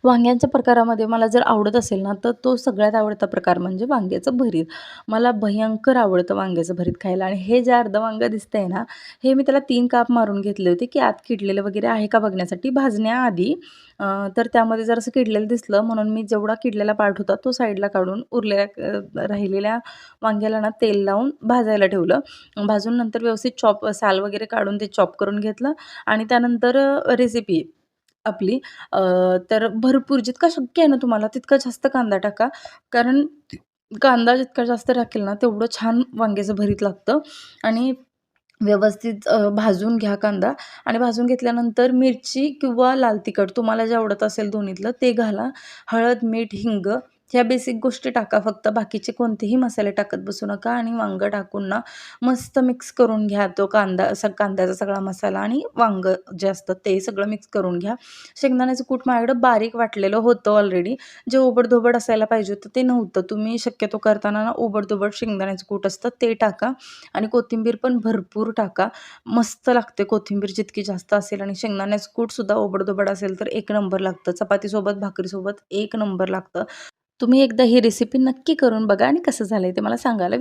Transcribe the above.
वांग्यांच्या प्रकारामध्ये मला जर आवडत असेल ना, तर तो सगळ्यात आवडता प्रकार म्हणजे वांग्याचं भरीत. मला भयंकर आवडतं वांग्याचं भरीत खायला आणि हे जे अर्धं वांगं दिसतंय ना, हे मी त्याला 3 काप मारून घेतले होते, की आत किडलेलं वगैरे आहे का बघण्यासाठी भाजण्याआधी. अ, तर त्यामध्ये जरासं किडलेलं दिसलं म्हणून मी जेवढा किडलेला पार्ट होता तो साईडला काढून उरलेल्या राहिलेल्या वांग्याला ना तेल लावून भाजायला ठेवलं. भाजून नंतर व्यवस्थित साल वगैरे काढून ते चॉप करून घेतलं आणि त्यानंतर रेसिपी आपली तर भरपूर जितका शक्य आहे ना तुम्हाला तितका जास्त कांदा टाका. कारण कांदा जितका जास्त टाकेल ना तेवढं छान वांग्याचं भरीत लागतं आणि व्यवस्थित भाजून घ्या कांदा आणि भाजून घेतल्यानंतर मिरची किंवा लाल तिखट तुम्हाला जे आवडत असेल दोन्हीतलं ते घाला. हळद, मीठ, हिंग ह्या बेसिक गोष्टी टाका फक्त. बाकीचे कोणतेही मसाले टाकत बसू नका आणि वांगं टाकून ना मस्त मिक्स करून घ्या. तो कांद्याचा सगळा मसाला आणि वांगं जे असतं ते सगळं मिक्स करून घ्या. शेंगदाण्याचं कूट माझ्याकडं बारीक वाटलेलं होतं ऑलरेडी. जे ओबड असायला पाहिजे होतं ते नव्हतं. तुम्ही शक्यतो करताना ना ओबड शेंगदाण्याचं कूट असतं ते टाका आणि कोथिंबीर पण भरपूर टाका. मस्त लागते कोथिंबीर जितकी जास्त असेल आणि शेंगदाण्याचं कूटसुद्धा ओबड असेल तर एक नंबर लागतं. चपातीसोबत, भाकरीसोबत एक नंबर लागतं. तुम्ही एकदा ही रेसिपी नक्की करून बघा आणि कसं झालंय ते मला सांगायला